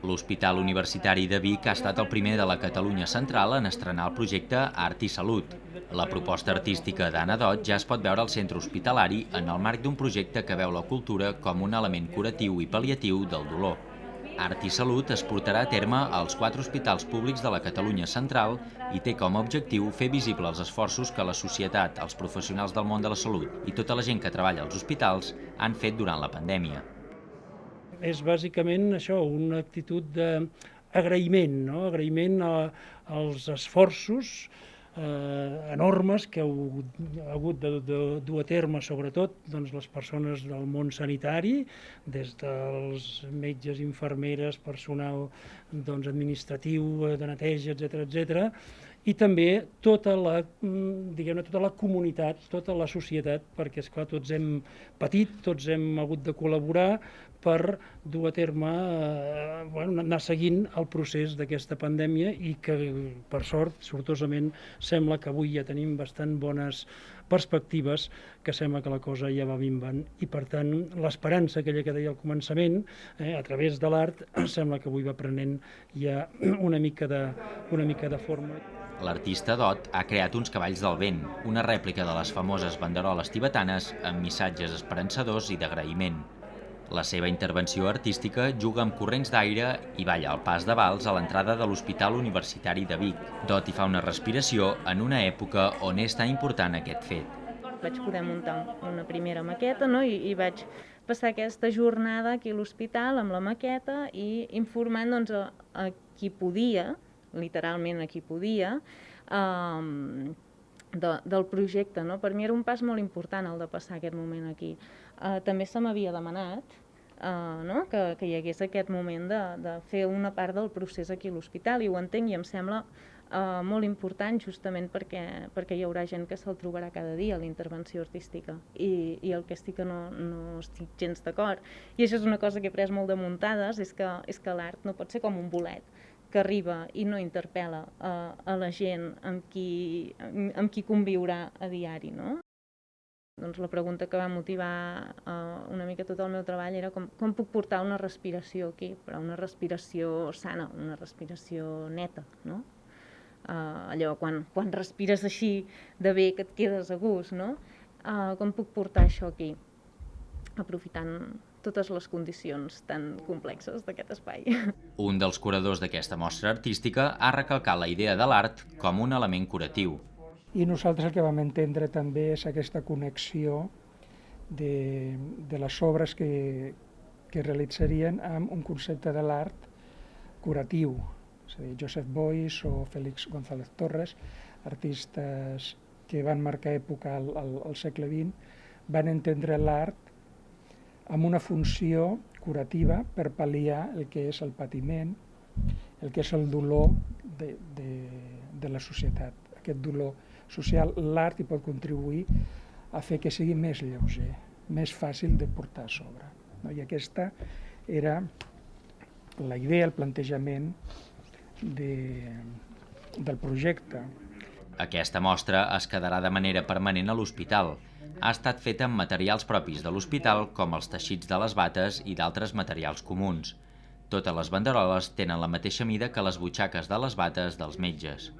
L'Hospital Universitari de Vic ha estat el primer de la Catalunya Central en estrenar el projecte Art i Salut. La proposta artística d'Anna Dot ja es pot veure al centre hospitalari en el marc d'un projecte que veu la cultura com un element curatiu i pal·liatiu del dolor. Art i Salut es portarà a terme als 4 hospitals públics de la Catalunya Central i té com a objectiu fer visible els esforços que la societat, els professionals del món de la salut i tota la gent que treballa als hospitals han fet durant la pandèmia. És bàsicament això, una actitud d'agraïment, no? Agraïment als esforços enormes que ha hagut de dur a terme, sobretot les persones del món sanitari, des dels metges, infermeres, personal administratiu, de neteja, etc., i també tota la comunitat, tota la societat, perquè esclar, tots hem patit, tots hem hagut de col·laborar per dur a terme, anar seguint el procés d'aquesta pandèmia i que, per sort, sortosament, sembla que avui ja tenim bastant bones perspectives, que sembla que la cosa ja va minvant i, per tant, l'esperança, aquella que deia al començament, a través de l'art, sembla que avui va prenent ja una mica de forma. L'artista Dot ha creat uns cavalls del vent, una rèplica de les famoses banderoles tibetanes amb missatges esperançadors i d'agraïment. La seva intervenció artística juga amb corrents d'aire i balla el pas de vals a l'entrada de l'Hospital Universitari de Vic. Dot hi fa una respiració en una època on és tan important aquest fet. Vaig poder muntar una primera maqueta, no? I vaig passar aquesta jornada aquí a l'hospital amb la maqueta i informant a qui podia, literalment a qui podia, del projecte. No? Per mi era un pas molt important el de passar aquest moment aquí. També se m'havia demanat que hi hagués aquest moment de fer una part del procés aquí a l'hospital, i ho entenc i em sembla molt important, justament perquè hi haurà gent que se'l trobarà cada dia a la intervenció artística, i el que estic que no estic gens d'acord. I això és una cosa que he pres molt de muntades, és que l'art no pot ser com un bolet que arriba i no interpel·la a la gent amb qui conviurà a diari, no? Doncs la pregunta que va motivar una mica tot el meu treball era com puc portar una respiració aquí, però una respiració sana, una respiració neta, no? Allò, quan respires així de bé que et quedes a gust, no? Com puc portar això aquí, aprofitant totes les condicions tan complexes d'aquest espai. Un dels curadors d'aquesta mostra artística ha recalcat la idea de l'art com un element curatiu. I nosaltres el que vam entendre també és aquesta connexió de les obres que realitzarien amb un concepte de l'art curatiu. És a dir, Joseph Beuys o Félix González Torres, artistes que van marcar època al segle XX, van entendre l'art amb una funció curativa per pal·liar el que és el patiment, el que és el dolor de la societat. Aquest dolor social, l'art hi pot contribuir a fer que sigui més lleuger, més fàcil de portar a sobre. I aquesta era la idea, el plantejament del projecte. Aquesta mostra es quedarà de manera permanent a l'hospital. Ha estat feta amb materials propis de l'hospital, com els teixits de les bates i d'altres materials comuns. Totes les banderoles tenen la mateixa mida que les butxaques de les bates dels metges.